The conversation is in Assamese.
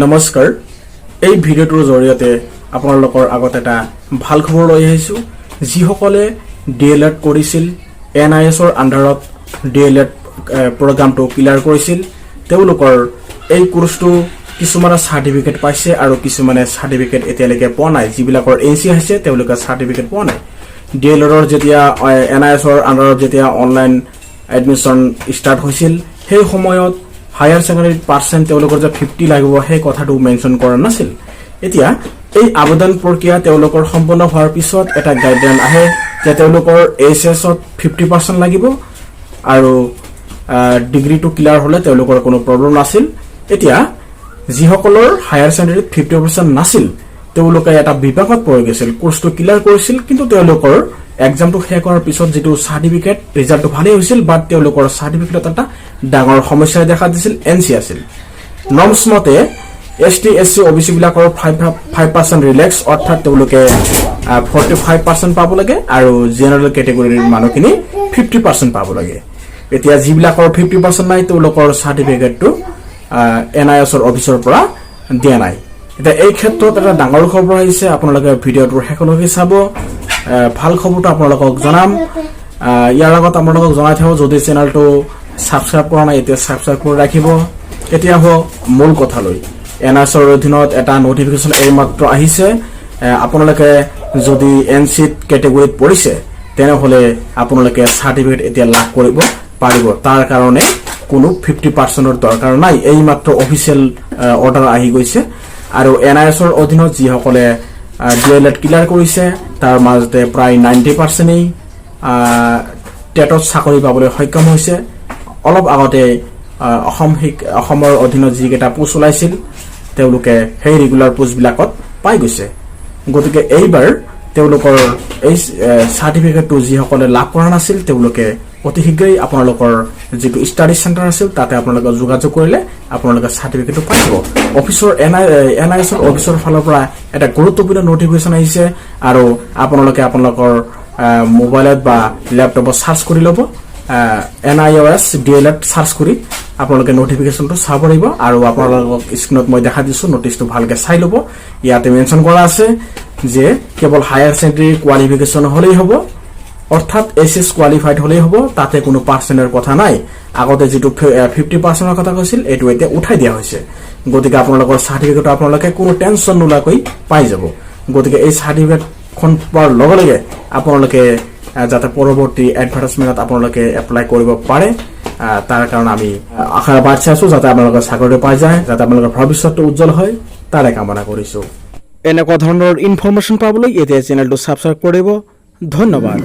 নমস্কাৰ এই ভিডিওটোৰ জৰিয়তে আপোনালোকৰ আগত এটা ভাল খবৰ লৈ আহিছো যিসকলে D.El.Ed কৰিছিল NIOS ৰ আন্ডাৰত D.El.Ed প্ৰগ্ৰামটো ক্লিয়াৰ কৰিছিল তেওঁলোকৰ এই কোৰ্সটো কিছুমানে সাৰ্টিফিকেট পাইছে আৰু কিছুমানে সাৰ্টিফিকেট এতিয়ালৈকে পোৱা নাই যিবিলাকৰ এনসি আছে তেওঁলোকে সাৰ্টিফিকেট পোৱা নাই D.El.Ed ৰ যেতিয়া NIOS ৰ আন্ডাৰত যেতিয়া অনলাইন এডমিশন স্টাৰ্ট হৈছিল সেই সময়ত হায়াৰ সেকেন্ডাৰী পাৰ্সেন্ট তেওঁলোকৰ যে 50 লাগিব সেই কথাটো মেনশন কৰা নাছিল এতিয়া এই আবেদন প্ৰক্ৰিয়া তেওঁলোকৰ সম্পূৰ্ণ হোৱাৰ পিছত এটা গাইডলাইন আহে যে তেওঁলোকৰ এছএছ ত 50% লাগিব আৰু ডিগ্ৰীটো ক্লিয়াৰ হলে তেওঁলোকৰ কোনো প্ৰবলেম নাছিল এতিয়া যিসকলৰ হায়াৰ সেকেন্ডাৰীত 50% নাছিল তেওঁলোকে এটা বিভাগত পৰি গৈছিল কোৰ্সটো ক্লিয়াৰ কৰিছিল কিন্তু তেওঁলোকৰ এক্সামটো শেষ হোৱাৰ পিছত যেটো সাৰ্টিফিকেট ৰিজাল্টটো ভালে হৈছিল বাট তেওঁলোকৰ সাৰ্টিফিকেটত এটা ডাঙৰ সমস্যা দেখা দিছিল এনসি আছিল নৰ্মছ মতে এসটি এসসি ওবিসি বিলাকৰ 5% ৰিলেক্স অৰ্থাৎ তেওঁলোকে 45% পাব লাগে আৰু জেনাৰেল ক্যাটেগৰীৰ মানুহখিনি 50% পাব লাগে এতিয়া যিবিলাকৰ 50% নাই তেওঁলোকৰ সাৰ্টিফিকেটটো NIOS ৰ অফিচৰ পৰা দিয়া নাই এতিয়া এই ক্ষেত্ৰত এটা ডাঙৰ খবৰ আহিছে আপোনালোকে ভিডিওটো শেষলৈকে চাব ভাল খবৰটো আপোনালোকক জনাম ইয়াৰ আগত আপোনালোকক জনাই থাকো যদি চেনেলটো সাবস্ক্ৰাইব কৰা নাই এতিয়া সাবস্ক্ৰাইব কৰি ৰাখিব এতিয়া হ মূল কথালৈ NIOS ৰ অধীনত এটা নোটিফিকেশন এইমাত্ৰ আহিছে আপোনালোকে যদি এনসি ক্যাটেগৰীত পৰিছে তেনেহলে আপোনালোকে সাৰ্টিফিকেট এতিয়া লাভ কৰিব পাৰিব তাৰ কাৰণে কোনো 50% ৰ দৰকাৰ নাই এইমাত্ৰ অফিচিয়েল অৰ্ডাৰ আহি গৈছে আৰু NIOS ৰ অধীনত যিসকলে D.El.Ed ক্লিয়াৰ কৰিছে তাৰ মাজতে প্ৰায় 90% এই টেটত চাকৰি পাবলৈ সক্ষম হৈছে অলপ আগতে অসমৰ অধীনত যিকেটা পোষ্ট ওলাইছিল তেওঁলোকে সেই ৰেগুলাৰ পোষ্ট বিলাকত পাই গৈছে গতিকে এইবাৰ তেওঁলোকৰ এই সাৰ্টিফিকেটটো যিসকলে লাভ কৰা নাছিল তেওঁলোকে অতি শীঘ্ৰেই আপোনালোকৰ যেটো ষ্টাডি সেন্টাৰ আছিল তাতে আপোনালোকে যোগাযোগ কৰিলে আপোনালোকে সাৰ্টিফিকেটটো পাব অফিচৰ NIOS ৰ অফিচৰ ফালৰ পৰা এটা গুৰুত্বপূৰ্ণ নোটিফিকেশন আহিছে আৰু আপোনালোকে আপোনালোকৰ মোবাইলত বা ল্যাপটপত সাৰ্চ কৰি লব NIOS D.El.Ed সাৰ্চ কৰি আপোনালোকে নোটিফিকেশনটো চাব পাৰিব আৰু আপোনালোকক স্ক্ৰিনত মই দেখা দিছো নোটিছটো ভালকে চাই লব ইয়াতে মেনশন কৰা আছে যে কেৱল হায়াৰ সেকেন্ডাৰী কোৱালিফিকেশন হলেই হ'ব অৰ্থাৎ এসএস কোৱালিফাইড হলেই হ'ব তাতে কোনো পার্সেন্টের কথা নাই আগতে যেটো 50% এর কথা কৈছিল এটো এতিয়া উঠাই দিয়া হৈছে গতিকে আপোনালোকৰ সাৰ্টিফিকেট আপোনালোকে কোনো টেনচন নোলাকৈ পাই যাব গতিকে এই সাৰ্টিফিকেট খন পোৱাৰ লগে লগে আপোনালোকে যাতে পৰৱৰ্তী এডভাৰটাইজমেন্টত আপোনালোকে এপ্লাই কৰিব পাৰে তাৰ কাৰণে আমি আশা বাঢ়ি আছো যাতে আপোনালোকে চাকৰি পাই যায় যাতে আপোনালোকৰ ভৱিষ্যতটো উজ্জ্বল হয় তাৰে কামনা কৰিছো এনেকুৱা ধৰণৰ ইনফৰমেশন পাবলৈ এতিয়া চেনেলটো সাবস্ক্ৰাইব কৰিব ধন্যবাদ